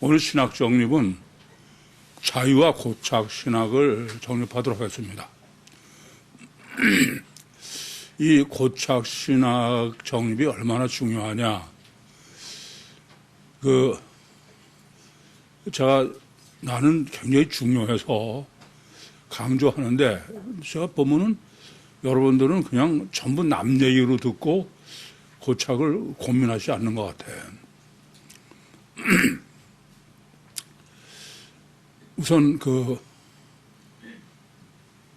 오늘 신학 정립은 자유와 고착 신학을 정립하도록 하겠습니다. 이 고착 신학 정립이 얼마나 중요하냐. 제가 나는 굉장히 중요해서 강조하는데, 제가 보면은 여러분들은 그냥 전부 남 얘기로 듣고 고착을 고민하지 않는 것 같아요. 우선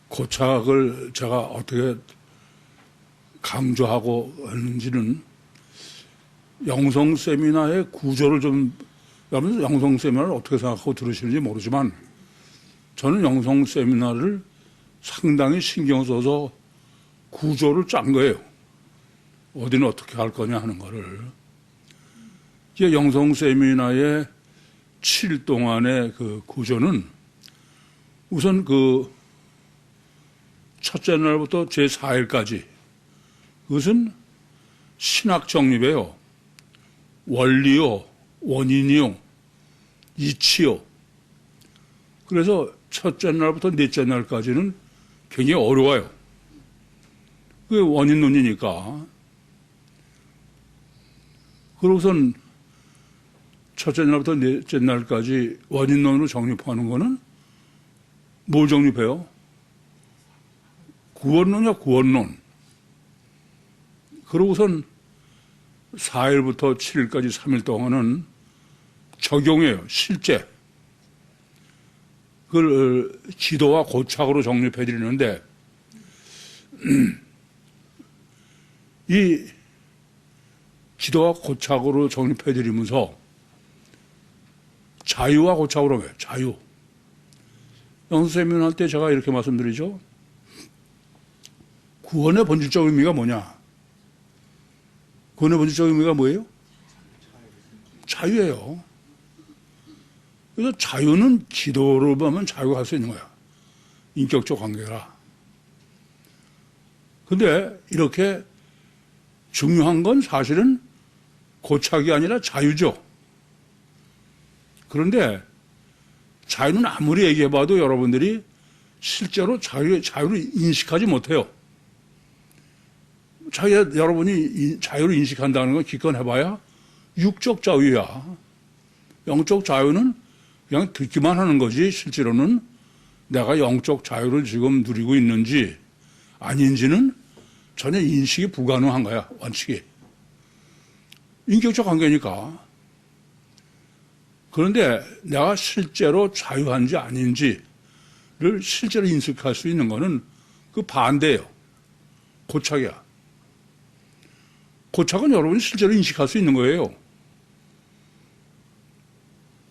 고착을 제가 어떻게 강조하고 있는지는 영성 세미나의 구조를 여러분 영성 세미나를 어떻게 생각하고 들으시는지 모르지만 저는 영성 세미나를 상당히 신경 써서 구조를 짠 거예요. 어디는 어떻게 할 거냐 하는 거를. 이게 영성 세미나의 7일 동안의 그 구조는 우선 첫째 날부터 제4일까지 그것은 신학 정립이에요. 원리요, 원인이요, 이치요. 그래서 첫째 날부터 넷째 날까지는 굉장히 어려워요. 그게 원인론이니까. 그러고선 첫째 날부터 넷째 날까지 원인론으로 정립하는 거는 뭘 정립해요? 구원론이야, 구원론. 그러고선 4일부터 7일까지 3일 동안은 적용해요, 실제. 그걸 기도와 고착으로 정립해 드리는데, 이 기도와 고착으로 정립해 드리면서 자유와 고착으로 해요, 자유. 영수세미나 할 때 제가 이렇게 말씀드리죠. 구원의 본질적 의미가 뭐냐? 구원의 본질적 의미가 뭐예요? 자유예요. 그래서 자유는 기도로 보면 자유가 할 수 있는 거야. 인격적 관계라. 근데 이렇게 중요한 건 사실은 고착이 아니라 자유죠. 그런데 자유는 아무리 얘기해봐도 여러분들이 실제로 자유를 인식하지 못해요. 여러분이 자유를 인식한다는 건 기껏 해봐야 육적 자유야. 영적 자유는 그냥 듣기만 하는 거지, 실제로는 내가 영적 자유를 지금 누리고 있는지 아닌지는 전혀 인식이 불가능한 거야, 원칙이. 인격적 관계니까. 그런데 내가 실제로 자유한지 아닌지를 실제로 인식할 수 있는 거는 그 반대예요. 고착이야. 고착은 여러분이 실제로 인식할 수 있는 거예요.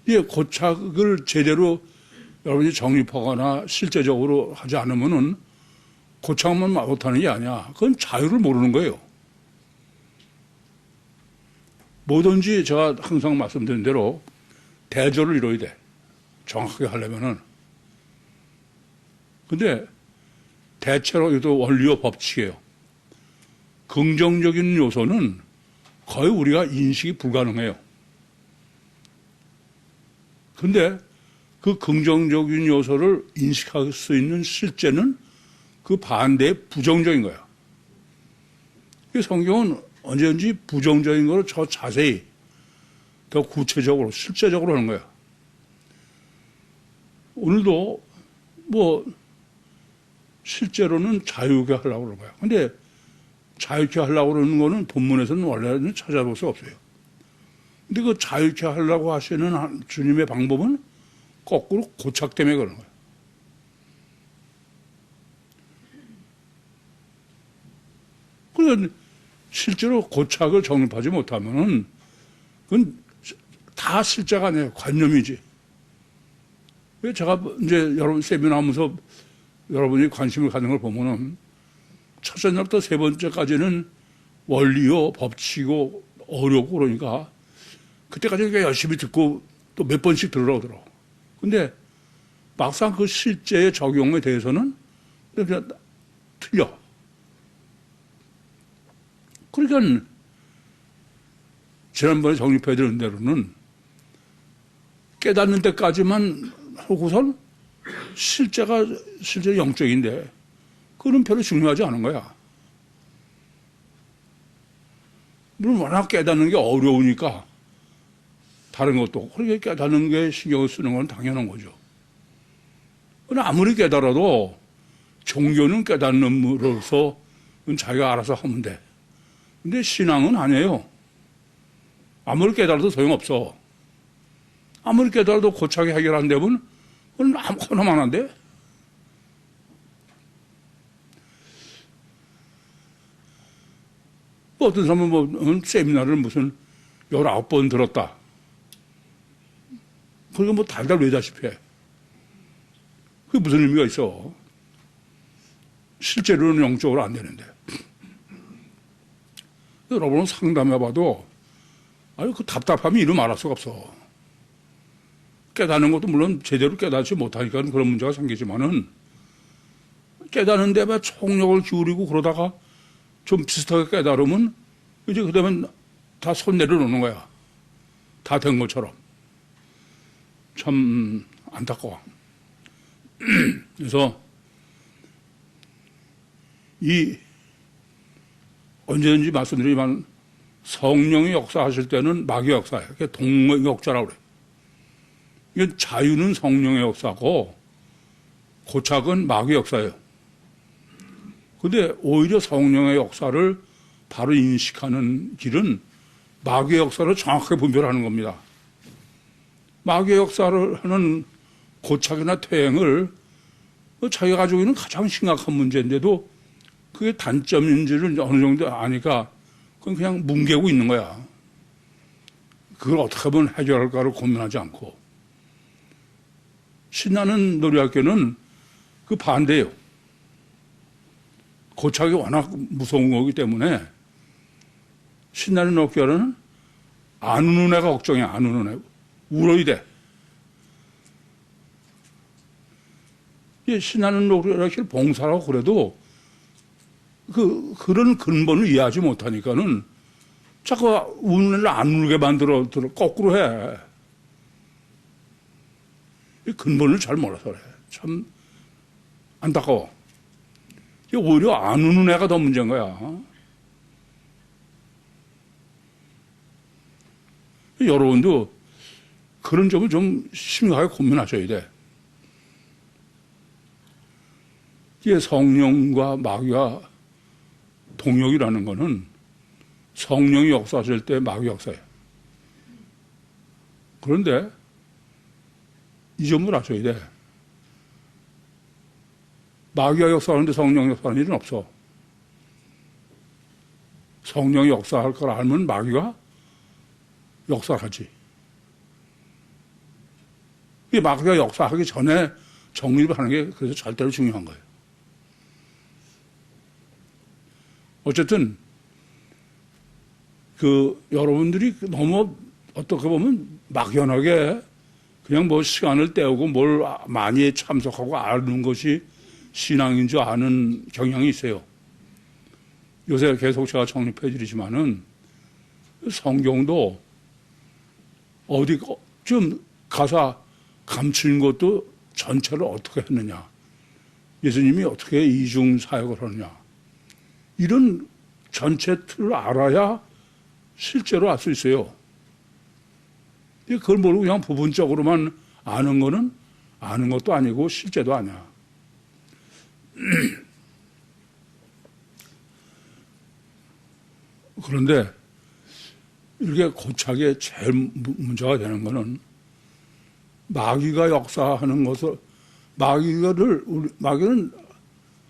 이 고착을 제대로 여러분이 정립하거나 실제적으로 하지 않으면은 고착만 못하는 게 아니야. 그건 자유를 모르는 거예요. 뭐든지 제가 항상 말씀드린 대로 대조를 이뤄야 돼. 정확하게 하려면은. 근데 대체로 이것도 원리와 법칙이에요. 긍정적인 요소는 거의 우리가 인식이 불가능해요. 근데 그 긍정적인 요소를 인식할 수 있는 실제는 그 반대의 부정적인 거야. 성경은 언제든지 부정적인 거를 더 자세히, 더 구체적으로, 실제적으로 하는 거야. 오늘도 실제로는 자유롭게 하려고 그러는 거야. 근데 자유롭게 하려고 그러는 거는 본문에서는 원래는 찾아볼 수 없어요. 근데 그 자유롭게 하려고 하시는 주님의 방법은 거꾸로 고착 때문에 그러는 거예요. 그러니까 실제로 고착을 정립하지 못하면은 그건 다 실제가 아니에요. 관념이지. 제가 이제 여러분 세미나 하면서 여러분이 관심을 갖는 걸 보면은 첫째 날부터 세 번째까지는 원리요, 법칙이고 어렵고 그러니까 그때까지 열심히 듣고 또 몇 번씩 들으라고. 근데 막상 그 실제의 적용에 대해서는 그냥 틀려. 그러니까 지난번에 정립해드린 대로는 깨닫는 데까지만 하고선 실제 영적인데 그건 별로 중요하지 않은 거야. 물론 워낙 깨닫는 게 어려우니까 다른 것도 그렇게 깨닫는 게 신경을 쓰는 건 당연한 거죠. 그러나 아무리 깨달아도 종교는 깨닫는으로서 자기가 알아서 하면 돼. 근데 신앙은 아니에요. 아무리 깨달아도 소용없어. 아무리 깨달아도 고차게 해결 안 되면 그건 아무거나만 한데. 뭐 어떤 사람은 세미나를 무슨 19번 들었다. 그러니까 뭐 달달 외다시피 해. 그게 무슨 의미가 있어? 실제로는 영적으로 안 되는데. 여러분은 상담해봐도 그 답답함이 이루 말할 수가 없어. 깨닫는 것도 물론 제대로 깨닫지 못하니까 그런 문제가 생기지만은 깨닫는데 막 총력을 기울이고 그러다가 좀 비슷하게 깨달으면 이제 그다음에 다 손 내려놓는 거야. 다 된 것처럼. 참 안타까워. 그래서 언제든지 말씀드리지만 성령이 역사하실 때는 마귀의 역사예요. 그게 동의 역사라고 그래요. 이게 자유는 성령의 역사고 고착은 마귀의 역사예요. 근데 오히려 성령의 역사를 바로 인식하는 길은 마귀의 역사를 정확하게 분별하는 겁니다. 마귀의 역사를 하는 고착이나 퇴행을 자기가 가지고 있는 가장 심각한 문제인데도 그게 단점인지를 어느 정도 아니까 그건 그냥 뭉개고 있는 거야. 그걸 어떻게 하면 해결할까를 고민하지 않고. 신나는 놀이학교는 그 반대예요. 고착이 워낙 무서운 거기 때문에 신나는 놀이학교는 안 우는 애가 걱정이야. 안 우는 애. 울어야 돼. 신나는 놀이학교를 봉사라고 그래도 그런 근본을 이해하지 못하니까는 자꾸 우는 애를 안 울게 만들어 거꾸로 해. 이 근본을 잘 몰라서 그래. 참 안타까워. 오히려 안 우는 애가 더 문제인 거야. 여러분도 그런 점을 좀 심각하게 고민하셔야 돼. 이게 성령과 마귀가 동역이라는 거는 성령이 역사하실 때 마귀 역사예요. 그런데 이 점을 아셔야 돼. 마귀가 역사하는데 성령이 역사하는 일은 없어. 성령이 역사할 걸 알면 마귀가 역사하지. 이 마귀가 역사하기 전에 정립을 하는 게 그래서 절대로 중요한 거예요. 어쨌든 여러분들이 너무 어떻게 보면 막연하게 그냥 뭐 시간을 때우고 뭘 많이 참석하고 아는 것이 신앙인 줄 아는 경향이 있어요. 요새 계속 제가 정립해 드리지만은 성경도 어디 좀 가사 감추는 것도 전체를 어떻게 했느냐. 예수님이 어떻게 이중 사역을 하느냐. 이런 전체 틀을 알아야 실제로 알 수 있어요. 그걸 모르고 그냥 부분적으로만 아는 거는 아는 것도 아니고 실제도 아니야. 그런데 이렇게 고착에 제일 문제가 되는 거는 마귀가 역사하는 것을 마귀는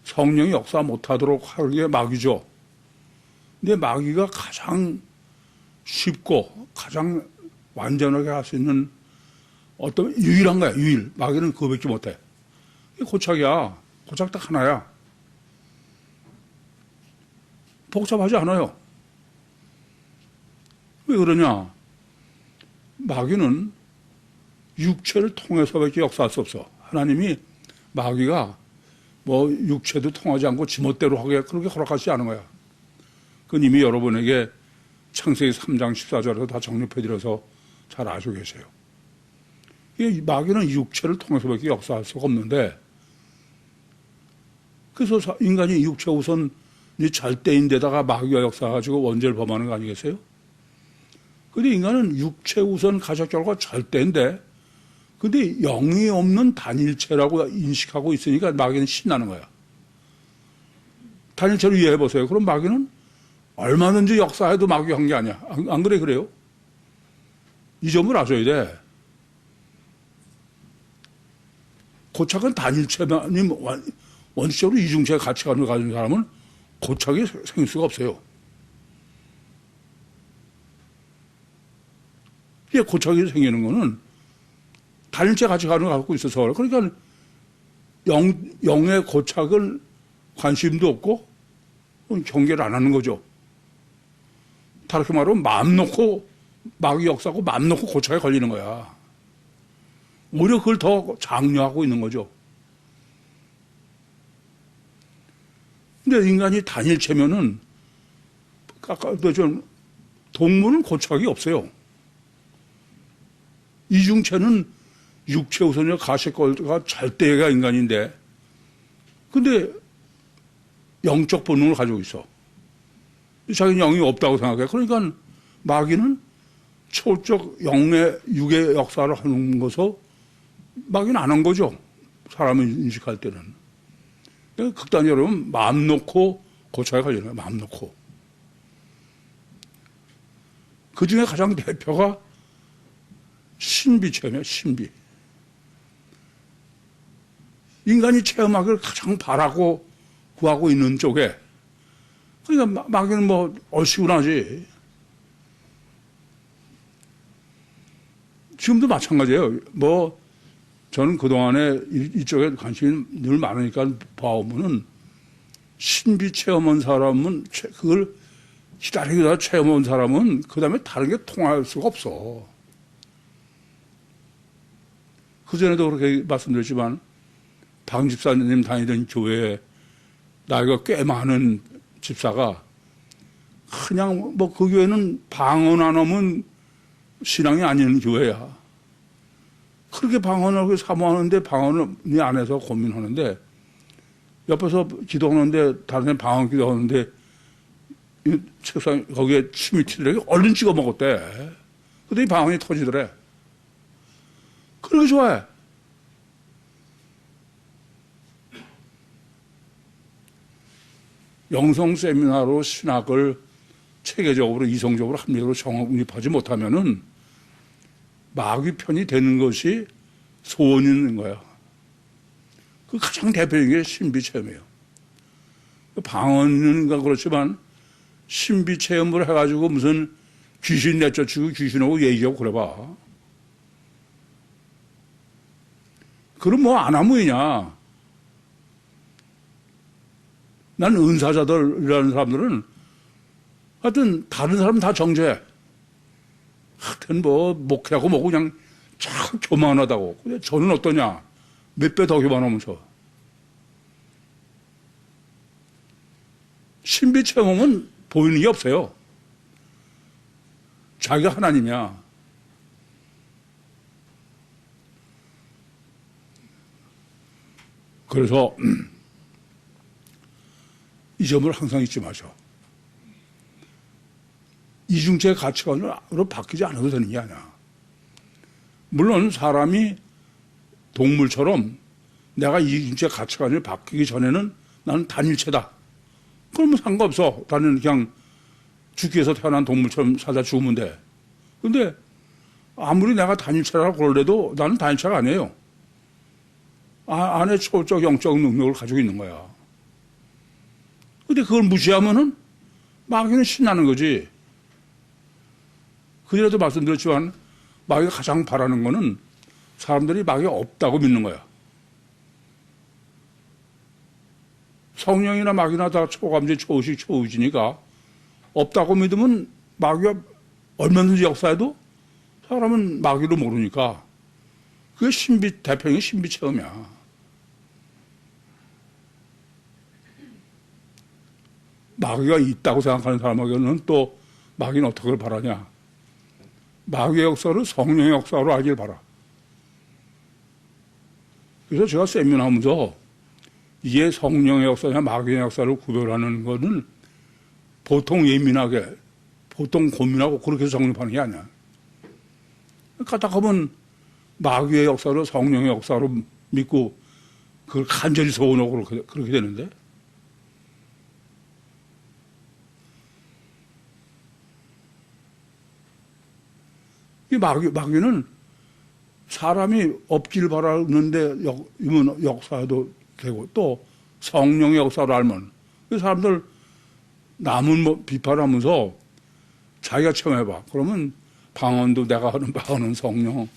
성령이 역사 못하도록 하는 게 마귀죠. 근데 마귀가 가장 쉽고 가장 완전하게 할 수 있는 어떤 유일한 거야. 유일. 마귀는 그거밖에 못해. 이게 고착이야. 고착 딱 하나야. 복잡하지 않아요. 왜 그러냐? 마귀는 육체를 통해서밖에 역사할 수 없어. 하나님이 마귀가 뭐 육체도 통하지 않고 지멋대로 하게 그렇게 허락하지 않은 거야. 그건 이미 이 마귀는 육체를 통해서밖에 역사할 수가 없는데, 그래서 인간이 육체 우선 잘때인데다가 마귀가 역사가지고 원죄를 범하는 거 아니겠어요? 근데 인간은 육체 우선 가적 결과 절대인데, 근데 영이 없는 단일체라고 인식하고 있으니까 마귀는 신나는 거야. 단일체로 이해해 보세요. 그럼 마귀는 얼마든지 역사해도 마귀가 한 게 아니야. 안 그래, 그래요? 이 점을 아셔야 돼. 고착은 단일체만이 원칙적으로 이중체 가치관을 가진 사람은 고착이 생길 수가 없어요. 이게 고착이 생기는 거는 단일체 가치관을 갖고 있어서, 그러니까 영의 고착을 관심도 없고 경계를 안 하는 거죠. 다르게 말하면 마음 놓고 마귀 역사하고 마음 놓고 고착에 걸리는 거야. 오히려 그걸 더 장려하고 있는 거죠. 근데 인간이 단일체면은, 아까도 좀, 동물은 고착이 없어요. 이중체는 육체 우선이나 가시권가 절대가 인간인데, 근데 영적 본능을 가지고 있어. 자기는 영이 없다고 생각해. 그러니까 마귀는 초적 영의 육의 역사를 하는 것을 마귀는 안 한 거죠. 사람을 인식할 때는. 극단적으로 마음 놓고 고착에 걸리는 거예요. 마음 놓고. 그 중에 가장 대표가 신비 체험이에요. 신비. 인간이 체험하기를 가장 바라고 구하고 있는 쪽에, 그러니까 마귀는 뭐 얼씨구나지. 지금도 마찬가지예요. 뭐 저는 그동안에 이쪽에 관심이 늘 많으니까 봐오면은, 신비 체험한 사람은 그걸 기다리다 체험한 사람은 그 다음에 다른 게 통할 수가 없어. 그전에도 그렇게 말씀드렸지만, 박 집사님 다니던 교회에 나이가 꽤 많은 집사가 그냥 뭐 그 교회는 방언 안 하면 신앙이 아닌 교회야. 그렇게 방언을 사모하는데 방언이 안 해서 고민하는데, 옆에서 기도하는데 다른 사람 방언 기도하는데 책상 거기에 침이 튀더래. 얼른 찍어 먹었대. 근데 이 방언이 터지더래. 그렇게 좋아해. 영성 세미나로 신학을 체계적으로 이성적으로 합리적으로 정립하지 못하면은 마귀 편이 되는 것이 소원이 있는 거야. 그 가장 대표적인 게 신비 체험이에요. 방언은 그렇지만 신비 체험을 해가지고 무슨 귀신 내쫓고 귀신하고 얘기하고 그래봐. 그럼 뭐 아나무이냐. 난 은사자들이라는 사람들은 하여튼 다른 사람 다 정죄해. 하여튼 뭐 목회하고 뭐고 그냥 참 교만하다고. 근데 저는 어떠냐. 몇 배 더 교만하면서. 신비 체험은 보이는 게 없어요. 자기가 하나님이야. 그래서 이 점을 항상 잊지 마셔. 이중체 가치관으로 바뀌지 않아도 되는 게 아니야. 물론 사람이 동물처럼 내가 이중체 가치관이 바뀌기 전에는 나는 단일체다. 그러면 상관없어. 나는 그냥 죽기 위해서 태어난 동물처럼 살다 죽으면 돼. 근데 아무리 내가 단일체라고 그러래도 나는 단일체가 아니에요. 안에 초적 영적 능력을 가지고 있는 거야. 근데 그걸 무시하면은 마귀는 신나는 거지. 그전에도 말씀드렸지만 마귀가 가장 바라는 거는 사람들이 마귀가 없다고 믿는 거야. 성령이나 마귀나 다 초감지, 초의식, 초의지니까 없다고 믿으면 마귀가 얼마든지 역사해도 사람은 마귀를 모르니까 그게 대표적인 신비 체험이야. 마귀가 있다고 생각하는 사람에게는 또 마귀는 어떻게 바라냐. 마귀의 역사를 성령의 역사로 알길 바라. 그래서 제가 세미나하면서 이게 성령의 역사냐 마귀의 역사를 구별하는 것은 보통 예민하게, 보통 고민하고 그렇게 정립하는 게 아니야. 까딱하면 마귀의 역사로 성령의 역사로 믿고 그걸 간절히 소원하고 그렇게 되는데, 이 마귀는 사람이 없길 바라는데 역사도 되고 또 성령의 역사를 알면 사람들 남은 뭐 비판하면서 자기가 체험해봐. 그러면 방언도 내가 하는 방언은 성령,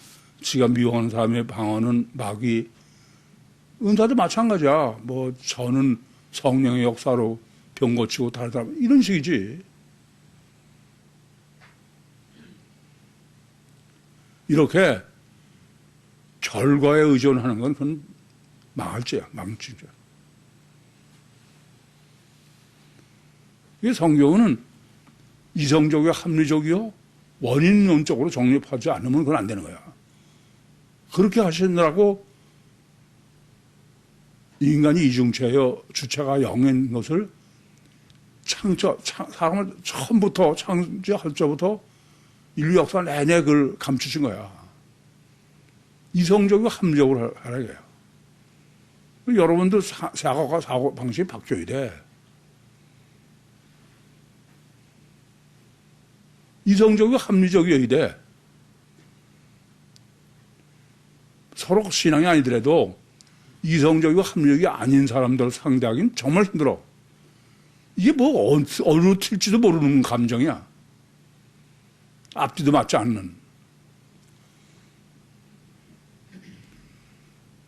지가 미워하는 사람의 방언은 마귀. 은사도 마찬가지야. 뭐 저는 성령의 역사로 병 고치고 다른 사람 이런 식이지. 이렇게 결과에 의존하는 건 그건 망할지야, 망치죠. 이게 성경은 이성적이요, 합리적이요, 원인론적으로 정립하지 않으면 그건 안 되는 거야. 그렇게 하시느라고 인간이 이중체여 주체가 영인 것을 사람을 처음부터 창조할 때부터 인류 역사 내내 그걸 감추신 거야. 이성적이고 합리적으로 하라 이거예요. 여러분도 사고가 사고 방식이 바뀌어야 돼. 이성적이고 합리적이어야 돼. 서로 신앙이 아니더라도 이성적이고 합리적이 아닌 사람들을 상대하기는 정말 힘들어. 이게 뭐 어느 튈지도 모르는 감정이야. 앞뒤도 맞지 않는.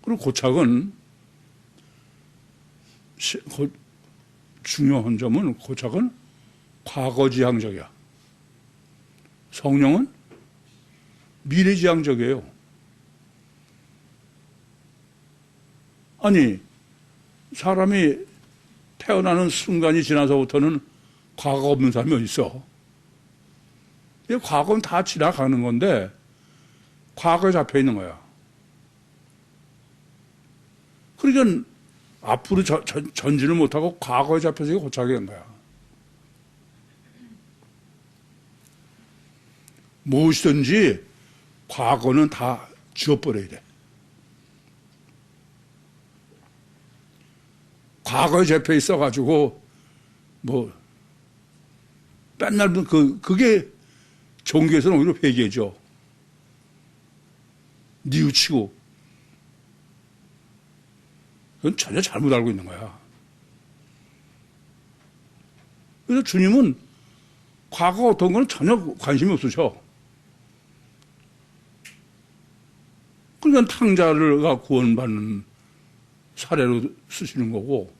그리고 고착은 중요한 점은 고착은 과거지향적이야. 성령은 미래지향적이에요. 아니 사람이 태어나는 순간이 지나서부터는 과거 없는 사람이 어디 있어? 과거는 다 지나가는 건데 과거에 잡혀 있는 거야. 그러니까 앞으로 전진을 못하고 과거에 잡혀서 고착이 된 거야. 무엇이든지 과거는 다 지워버려야 돼. 과거에 잡혀 있어가지고 뭐 맨날 그게 종교에서는 오히려 회개죠. 뉘우치고. 그건 전혀 잘못 알고 있는 거야. 그래서 주님은 과거 어떤 건 전혀 관심이 없으셔. 그러니까 탕자가 구원받는 사례로 쓰시는 거고,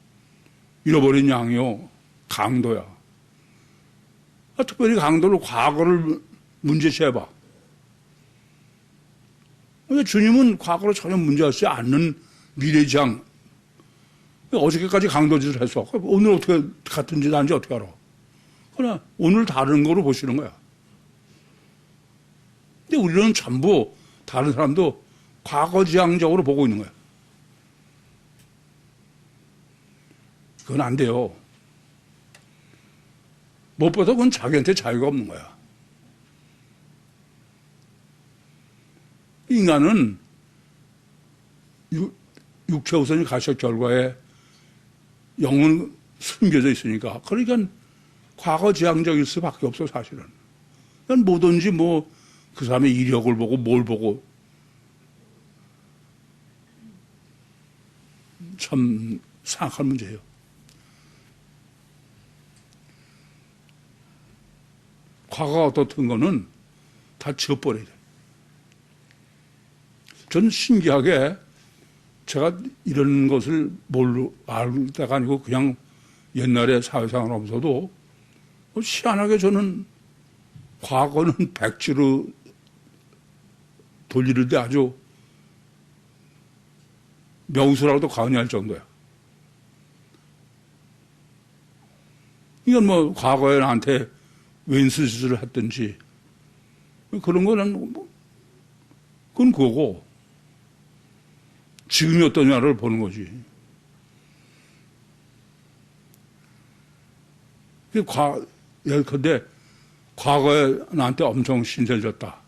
잃어버린 양이요, 강도야. 특별히 강도를 과거를 문제시해봐. 주님은 과거를 전혀 문제하지 않는 미래지향. 어저께까지 강도짓을 했어. 오늘 어떻게 같은 짓 하는지 어떻게 알아? 그러나 오늘 다른 거로 보시는 거야. 근데 우리는 전부 다른 사람도 과거지향적으로 보고 있는 거야. 그건 안 돼요. 무엇보다 그건 자기한테 자유가 없는 거야. 인간은 육체 우선이 가시적 결과에 영은 숨겨져 있으니까. 그러니까 과거지향적일 수밖에 없어, 사실은. 그러니까 뭐든지 그 사람의 이력을 보고 뭘 보고 참 생각할 문제예요. 과거가 어떻든 거는 다 지워버려야 돼. 저는 신기하게 제가 이런 것을 알 때가 아니고 그냥 옛날에 사회생활 하면서도 희한하게 저는 과거는 백지로 돌리는데 아주 명수라고도 과언이 할 정도야. 이건 과거에 나한테 왼수 짓을 했든지 그런 거는 그건 그거고, 지금이 어떠냐를 보는 거지. 근데 과거에 나한테 엄청 신세를 졌다.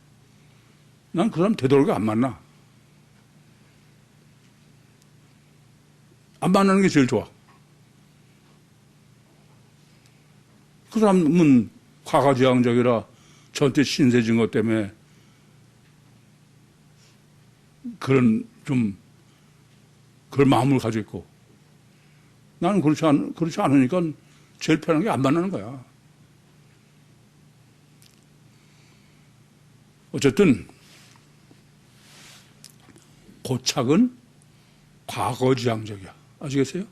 난 그 사람 되도록이 안 만나. 안 만나는 게 제일 좋아. 그 사람은 과거지향적이라 저한테 신세진 것 때문에 그런 마음을 가지고 있고, 나는 그렇지 않으니까 제일 편한 게 안 만나는 거야. 어쨌든 고착은 과거지향적이야. 아시겠어요?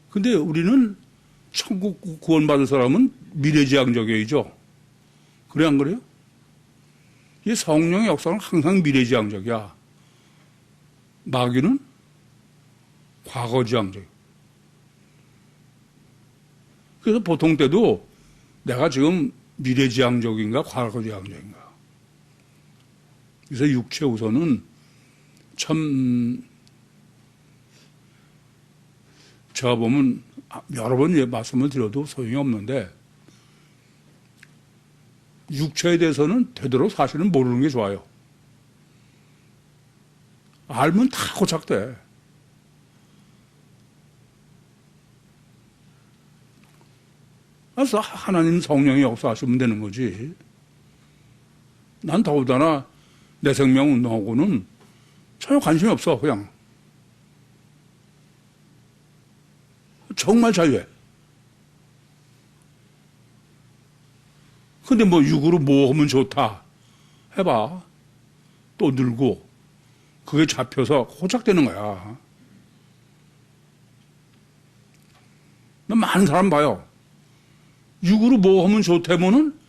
근데 우리는 천국 구원받을 사람은 미래지향적이죠. 그래 안 그래요? 이 성령의 역사는 항상 미래지향적이야. 마귀는 과거지향적이야. 그래서 보통 때도 내가 지금 미래지향적인가 과거지향적인가. 그래서 육체 우선은 참 제가 보면 여러 번 말씀을 드려도 소용이 없는데, 육체에 대해서는 되도록 사실은 모르는 게 좋아요. 알면 다 고착돼. 그래서 하나님 성령이 역사하시면 되는 거지. 난 더군다나 내 생명 운동하고는 전혀 관심이 없어. 그냥 정말 자유해. 근데 뭐 육으로 뭐 하면 좋다 해봐. 또 늘고 그게 잡혀서 고착되는 거야. 나 많은 사람 봐요. 육으로 뭐 하면 좋다면은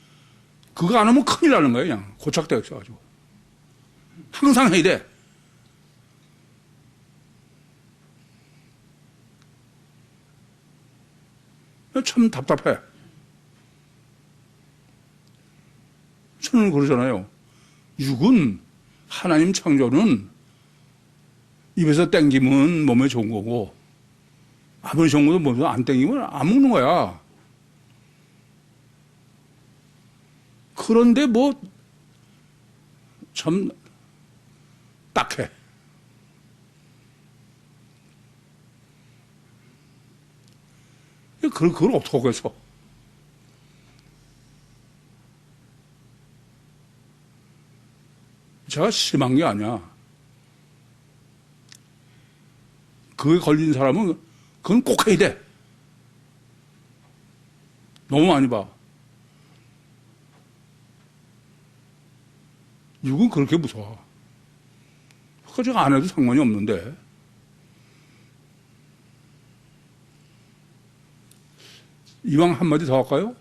그거 안 하면 큰일 나는 거예요. 그냥 고착되어 있어가지고 항상 해야 돼. 참 답답해. 저는 그러잖아요. 육은 하나님 창조는 입에서 땡기면 몸에 좋은 거고, 아무리 좋은 것도 몸에서 안 땡기면 안 먹는 거야. 그런데 뭐 참 딱해. 그걸 어떻게 하겠어? 제가 심한 게 아니야. 그게 걸린 사람은 그건 꼭 해야 돼. 너무 많이 봐. 육은 그렇게 무서워. 그거 제가 안 해도 상관이 없는데. 이왕 한마디 더 할까요?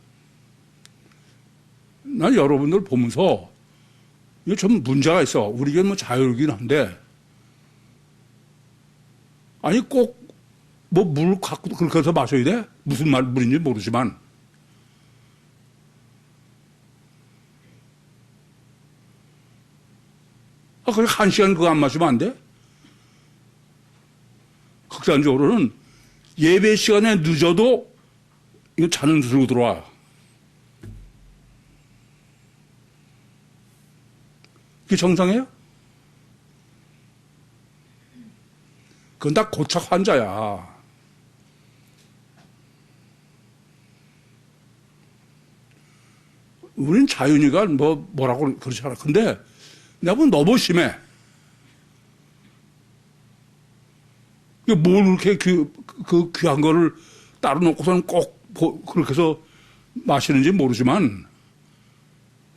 난 여러분들 보면서 이게 좀 문제가 있어. 우리가 뭐 자유이긴 한데, 아니 꼭 뭐 물 갖고 그렇게 해서 마셔야 돼? 무슨 물인지 모르지만. 그게 1시간 그거 안 마시면 안 돼? 극단적으로는 예배 시간에 늦어도 이거 자는 들고 들어와. 그게 정상이에요? 그건 다 고착 환자야. 우린 자윤이가 뭐라고 그렇지 않아. 근데 내가 보면 너무 심해. 뭘 그렇게 그 귀한 거를 따로 놓고서는 꼭 그렇게 해서 마시는지 모르지만,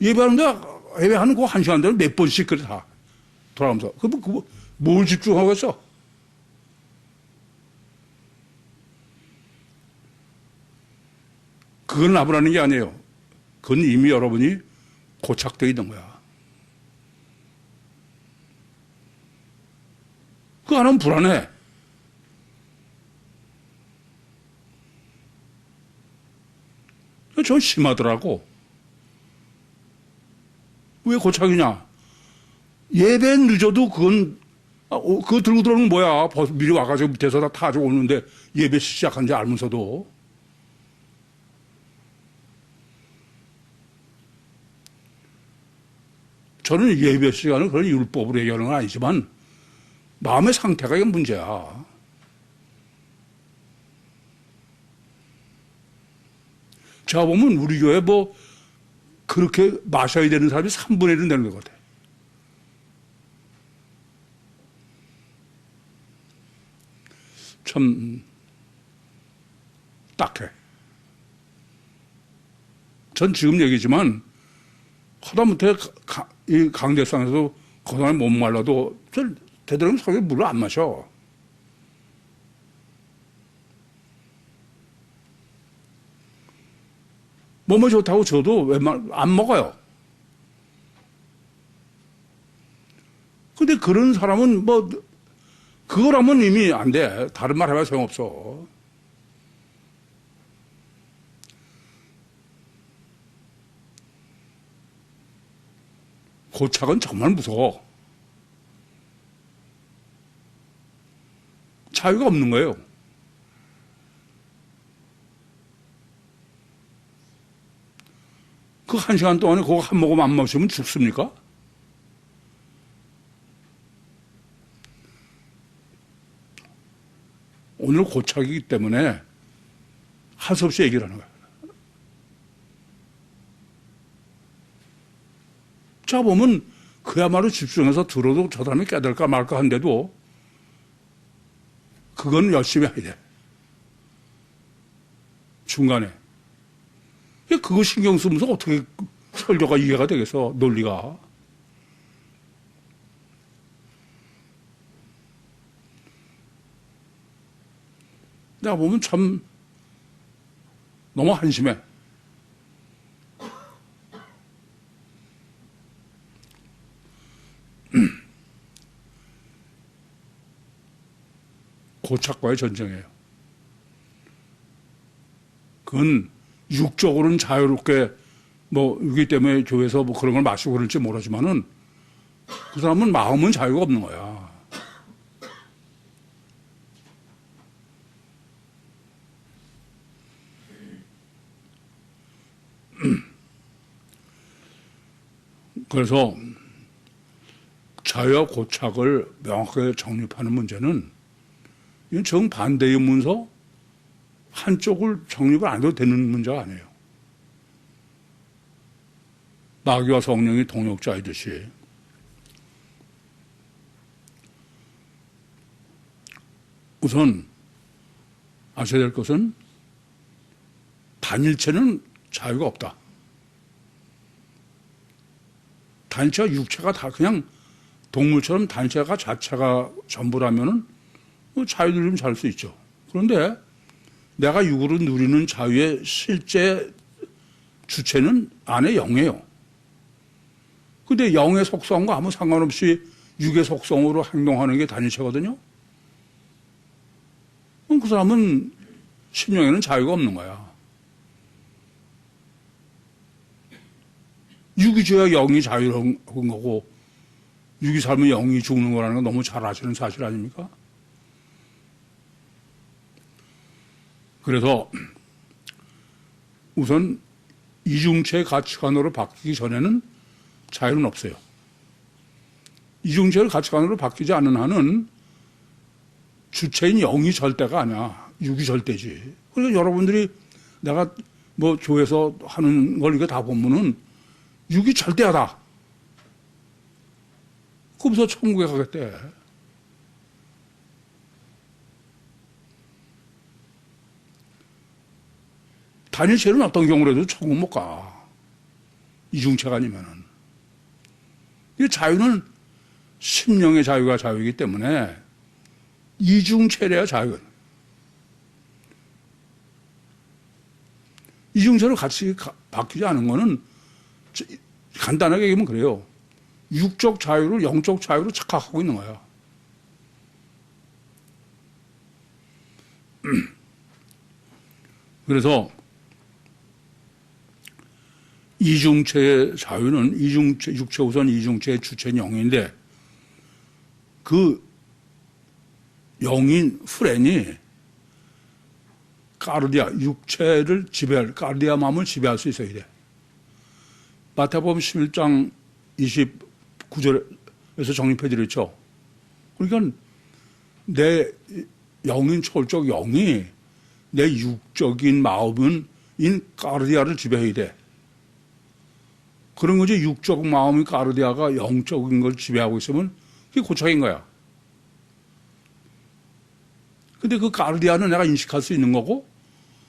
예배하는 거 1시간 되면 몇 번씩 그래 다 돌아가면서. 뭘 집중하고 있어? 그건 나부라는 게 아니에요. 그건 이미 여러분이 고착되어 있는 거야. 그거 안 하면 불안해. 전 심하더라고. 왜 고착이냐? 예배 늦어도 그건 그거 들고 들어오는 뭐야? 벌써 미리 와가지고 밑에서 다 타지고 오는데 예배 시작한지 알면서도. 저는 예배 시간을 그런 율법으로 얘기하는 건 아니지만 마음의 상태가 이게 문제야. 제가 보면 우리 교회 뭐 그렇게 마셔야 되는 사람이 3분의 1은 되는 것 같아. 참 딱해. 전 지금 얘기지만 하다못해 이 강대상에서 그동안에 못 말라도 대단히 석에 물을 안 마셔. 몸에 좋다고 저도 웬만 안 먹어요. 근데 그런 사람은 뭐 그거라면 이미 안 돼. 다른 말 해봐야 소용없어. 고착은 정말 무서워. 자유가 없는 거예요. 그 1시간 동안에 그거 한 모금 안 마시면 죽습니까? 오늘 고착이기 때문에 할 수 없이 얘기를 하는 거예요. 자, 보면 그야말로 집중해서 들어도 저 사람이 깨달을까 말까 한데도 그건 열심히 해야 돼. 중간에. 그거 신경 쓰면서 어떻게 설교가 이해가 되겠어, 논리가. 내가 보면 참 너무 한심해. 고착과의 전쟁이에요. 그건 육적으로는 자유롭게 뭐 이기 때문에 교회에서 뭐 그런 걸 마시고 그럴지 모르지만은 그 사람은 마음은 자유가 없는 거야. 그래서 자유와 고착을 명확하게 정립하는 문제는 이건 정반대의 문서 한쪽을 정립을 안 해도 되는 문제가 아니에요. 마귀와 성령이 동역자이듯이 우선 아셔야 될 것은 단일체는 자유가 없다. 단체와 육체가 다 그냥 동물처럼 단체가 자체가 전부라면은 뭐 자유 누리면 잘 수 있죠. 그런데 내가 육으로 누리는 자유의 실제 주체는 안에 영이에요. 근데 영의 속성과 아무 상관없이 육의 속성으로 행동하는 게 단일체거든요. 그럼 그 사람은 심령에는 자유가 없는 거야. 육이 죄야 영이 자유로운 거고 육이 살면 영이 죽는 거라는 건 너무 잘 아시는 사실 아닙니까? 그래서 우선 이중체의 가치관으로 바뀌기 전에는 자유는 없어요. 이중체의 가치관으로 바뀌지 않는 한은 주체인 영이 절대가 아니야. 육이 절대지. 그러니까 여러분들이 내가 뭐 교회에서 하는 걸 이거 다 보면은 육이 절대하다. 그러면서 천국에 가겠대. 단일체는 어떤 경우라도 천국 못 가. 이중체가 아니면은. 이 자유는 심령의 자유가 자유이기 때문에 이중체래야 자유. 이중체로 같이 바뀌지 않은 거는 간단하게 얘기하면 그래요. 육적 자유를 영적 자유로 착각하고 있는 거야. 그래서 이중체의 자유는 육체 우선 이중체의 주체는 영인데 그 영인 후렌이 까르디아, 육체를 지배할, 까르디아 마음을 지배할 수 있어야 돼. 마태복음 11장 29절에서 정립해 드렸죠. 그러니까 내 영인 초월적 영이 내 육적인 마음은 인 까르디아를 지배해야 돼. 그런 거지. 육적 마음이 까르디아가 영적인 걸 지배하고 있으면 그게 고착인 거야. 근데 그 까르디아는 내가 인식할 수 있는 거고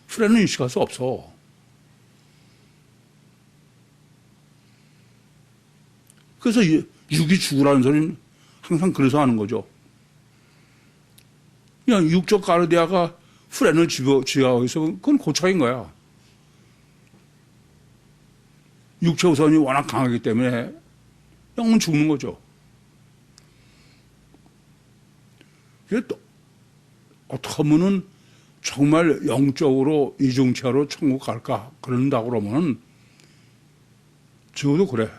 후레는 인식할 수 없어. 그래서 육이 죽으라는 소리는 항상 그래서 하는 거죠. 그냥 육적 까르디아가 후렌을 지배하고 있으면 그건 고착인 거야. 육체 우선이 워낙 강하기 때문에 영은 죽는 거죠. 그게 또 어떻게 하면은 정말 영적으로 이중체로 천국 갈까 그런다고 그러면은 적어도 그래.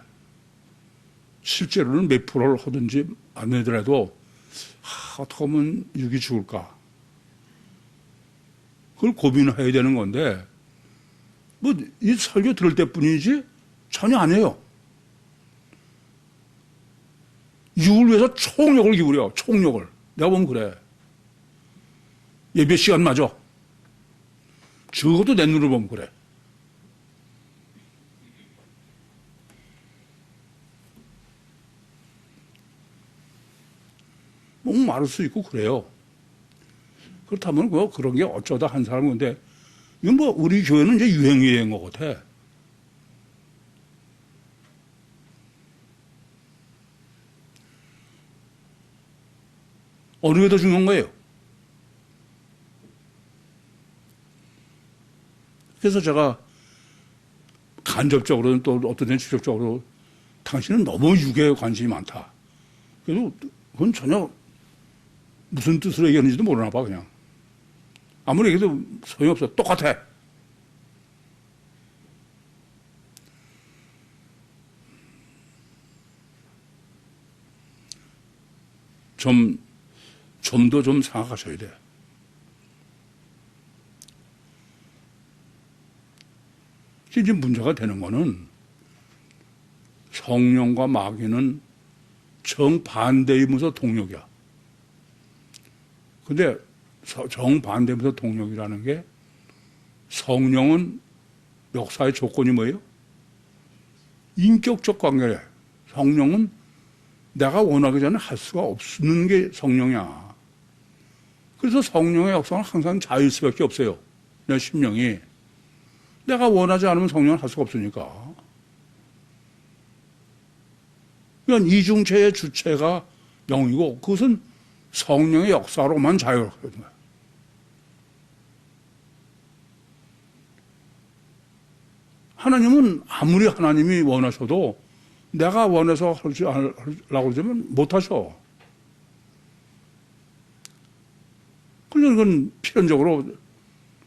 실제로는 몇 프로를 하든지 안 하더라도 어떻게 하면 육이 죽을까? 그걸 고민해야 되는 건데 뭐 이 설교 들을 때뿐이지 전혀 안 해요. 육을 위해서 총력을 기울여. 총력을. 내가 보면 그래. 예배 시간 맞아. 적어도 내 눈으로 보면 그래. 뭐 말할 수 있고 그래요. 그렇다면 뭐 그런 게 어쩌다 한 사람은 근데 이건 뭐 우리 교회는 이제 유행이 된 것 같아. 어느 게 더 중요한 거예요? 그래서 제가 간접적으로는 또 어떤 데는 직접적으로 당신은 너무 육에 관심이 많다. 그래서 그건 전혀 무슨 뜻으로 얘기하는지도 모르나 봐, 그냥. 아무리 얘기해도 소용이 없어. 똑같아. 좀 더 좀 생각하셔야 돼. 이제 문제가 되는 거는 성령과 마귀는 정반대이면서 동력이야. 근데 정반대면서 동력이라는 게 성령은 역사의 조건이 뭐예요? 인격적 관계래. 성령은 내가 원하기 전에 할 수가 없는 게 성령이야. 그래서 성령의 역사는 항상 자유일 수밖에 없어요. 내 심령이. 내가 원하지 않으면 성령은 할 수가 없으니까. 그러니까 이중체의 주체가 영이고 그것은 성령의 역사로만 자유로운 거야. 하나님은 아무리 하나님이 원하셔도 내가 원해서 하지 않으려고 그러면 못 하셔. 그러니까 이건 필연적으로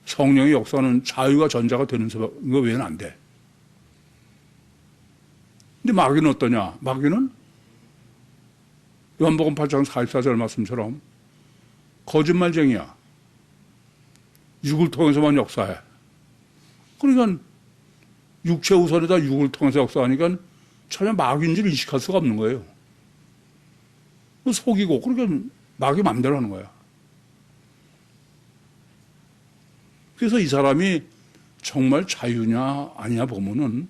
성령의 역사는 자유가 전자가 되는 거 외에는 안 돼. 근데 마귀는 어떠냐? 마귀는 요한복음 8장 44절 말씀처럼 거짓말쟁이야. 육을 통해서만 역사해. 그러니까 육체 우선에다 육을 통해서 역사하니까 전혀 마귀인 줄 인식할 수가 없는 거예요. 속이고 그러니까 마귀 마음대로 하는 거야. 그래서 이 사람이 정말 자유냐 아니냐 보면은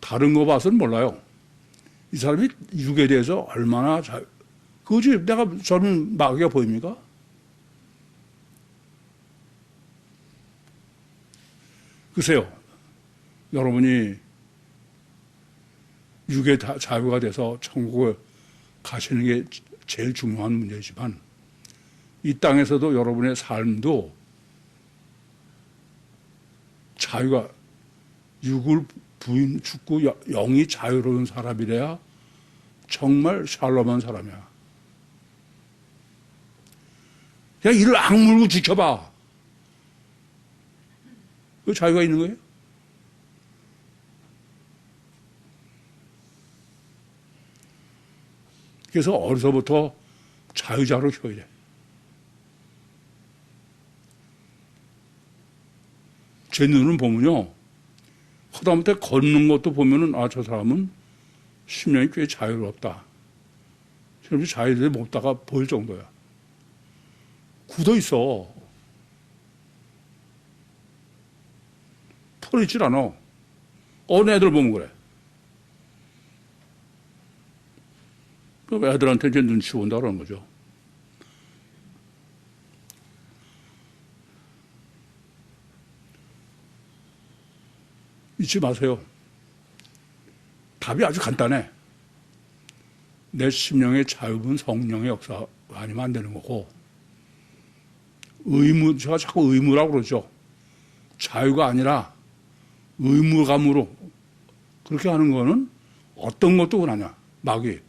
다른 거 봐서는 몰라요. 이 사람이 육에 대해서 얼마나 그거지 내가 저는 마귀가 보입니까? 글쎄요. 여러분이 육의 자유가 돼서 천국에 가시는 게 제일 중요한 문제지만 이 땅에서도 여러분의 삶도 자유가 육을 부인 죽고 영이 자유로운 사람이래야 정말 샬롬한 사람이야. 그냥 이를 악물고 지켜봐. 그 자유가 있는 거예요? 그래서 어려서부터 자유자로 키워야 돼. 제 눈은 보면요, 하다못해 걷는 것도 보면은, 아, 저 사람은 심령이 꽤 자유롭다. 지금 자유를 못다가 보일 정도야. 굳어 있어. 풀어 있질 않아. 어느 애들 보면 그래. 그럼 애들한테 이제 눈치 본다 그러는 거죠. 잊지 마세요. 답이 아주 간단해. 내 심령의 자유분 성령의 역사가 아니면 안 되는 거고, 의무, 제가 자꾸 의무라고 그러죠. 자유가 아니라 의무감으로 그렇게 하는 거는 어떤 것도 원하냐, 마귀.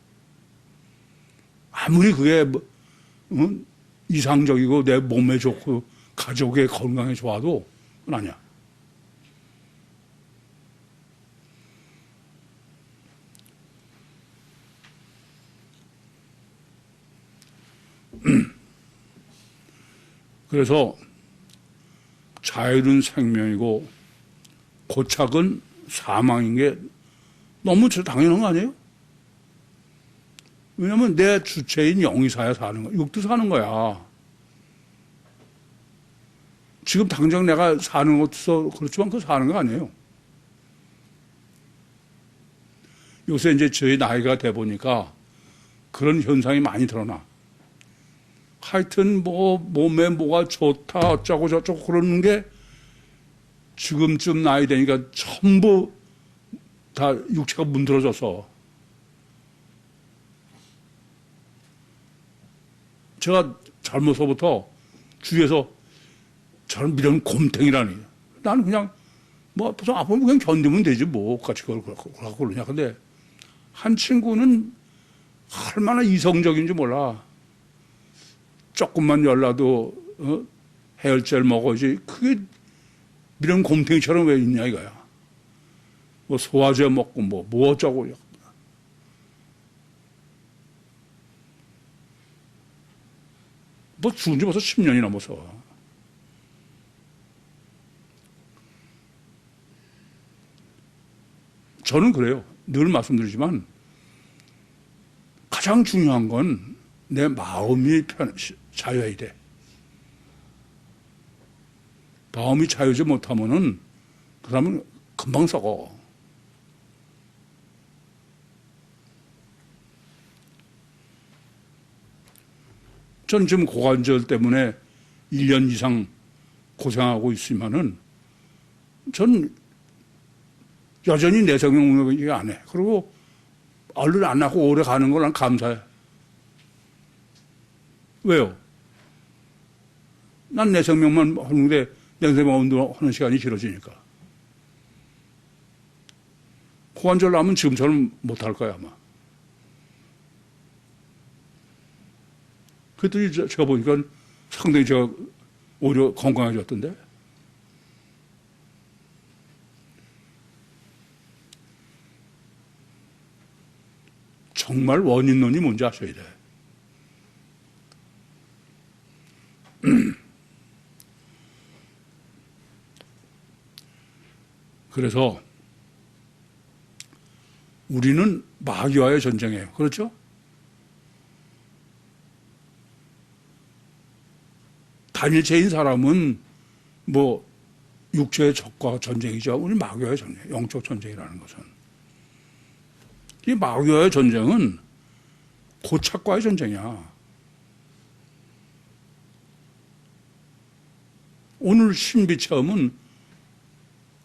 아무리 그게 이상적이고 내 몸에 좋고 가족의 건강에 좋아도 그건 아니야. 그래서 자유는 생명이고 고착은 사망인 게 너무 당연한 거 아니에요? 왜냐면 내 주체인 영이 사야 사는 거야. 육도 사는 거야. 지금 당장 내가 사는 것도 그렇지만 그거 사는 거 아니에요. 요새 이제 저희 나이가 돼 보니까 그런 현상이 많이 드러나. 하여튼 뭐 몸에 뭐가 좋다 어쩌고 저쩌고 그러는 게 지금쯤 나이 되니까 전부 다 육체가 문드러져서 제가 젊어서부터 주위에서 저는 이런 곰탱이라니. 나는 그냥 뭐 아프면 그냥 견디면 되지 뭐 같이 그걸 그러냐. 근데 한 친구는 얼마나 이성적인지 몰라. 조금만 열나도 해열제를 먹어야지. 그게 이런 곰탱이처럼 왜 있냐 이거야. 뭐 소화제 먹고 뭐 어쩌고. 뭐 죽은 지 벌써 10년이 넘어서. 저는 그래요. 늘 말씀드리지만 가장 중요한 건 내 마음이 자유해야 돼. 마음이 자유지 못하면은 그 사람은 금방 썩어. 전 지금 고관절 때문에 1년 이상 고생하고 있으면은 전 여전히 내성명을 안 해. 그리고 얼른 안 하고 오래 가는 걸 난 감사해. 왜요? 난 내성명만 하는데 내성명 운동하는 시간이 길어지니까. 고관절 나면 지금처럼 못할 거야 아마. 그랬더니 제가 보니까 상당히 제가 오히려 건강해졌던데. 정말 원인론이 뭔지 아셔야 돼. 그래서 우리는 마귀와의 전쟁이에요. 그렇죠? 단일체인 사람은 뭐 육체의 적과 전쟁이죠. 우리 마귀와의 전쟁, 영적 전쟁이라는 것은. 이 마귀와의 전쟁은 고착과의 전쟁이야. 오늘 신비 체험은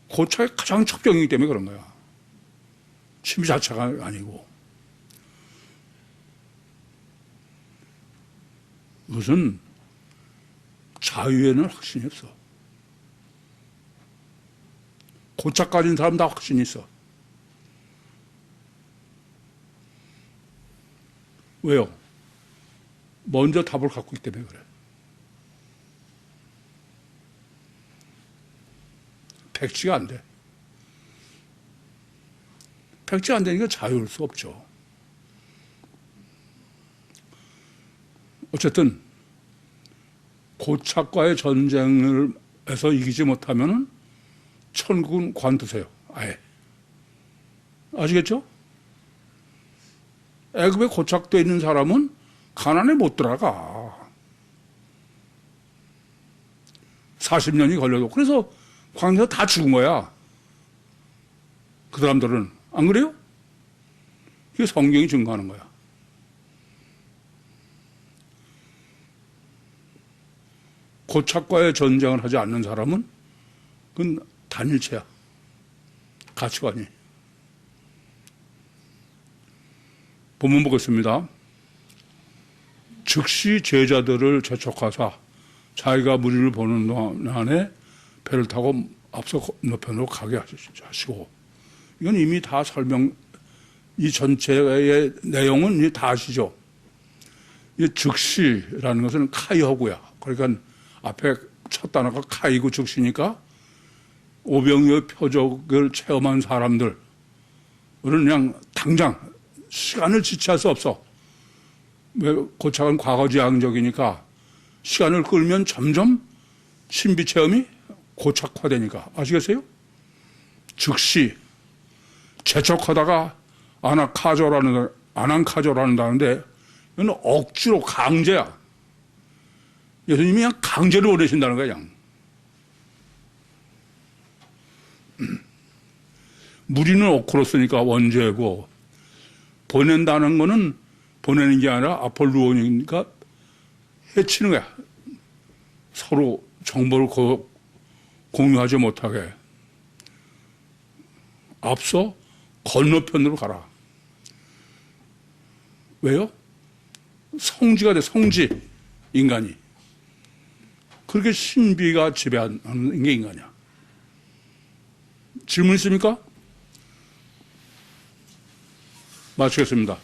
고착의 가장 첩경이기 때문에 그런 거야. 신비 자체가 아니고. 그것은 자유에는 확신이 없어. 고착 가진 사람 다 확신이 있어. 왜요? 먼저 답을 갖고 있기 때문에 그래. 백지가 안 돼. 백지가 안 되니까 자유할 수 없죠. 어쨌든 고착과의 전쟁을 해서 이기지 못하면은 천국은 관두세요. 아예. 아시겠죠? 애굽에 고착되어 있는 사람은 가나안에 못 들어가. 40년이 걸려도. 그래서 광야에서 다 죽은 거야. 그 사람들은. 안 그래요? 이게 성경이 증거하는 거야. 고착과의 전쟁을 하지 않는 사람은 그건 단일체야. 가치관이. 본문 보겠습니다. 즉시 제자들을 재촉하사 자기가 무리를 보는 동안에 배를 타고 앞서 건너편으로 가게 하시고, 이건 이미 다 이 전체의 내용은 이제 다 아시죠? 이 즉시라는 것은 카이허구야. 그러니까 앞에 첫 단어가 카이고 즉시니까 오병이의 표적을 체험한 사람들은 그냥 당장 시간을 지체할 수 없어. 왜 고착은 과거지향적이니까 시간을 끌면 점점 신비 체험이 고착화되니까. 아시겠어요? 즉시 재촉하다가 아난카조라는 단어인데 이건 억지로 강제야. 예수님이 그냥 강제로 보내신다는 거야. 그냥. 무리는 오크로스니까 원죄고, 보낸다는 거는 보내는 게 아니라 아폴루온이니까 해치는 거야. 서로 정보를 공유하지 못하게. 앞서 건너편으로 가라. 왜요? 성지가 돼, 성지. 인간이. 그렇게 신비가 지배하는 게 인간이야. 질문 있습니까? 마치겠습니다.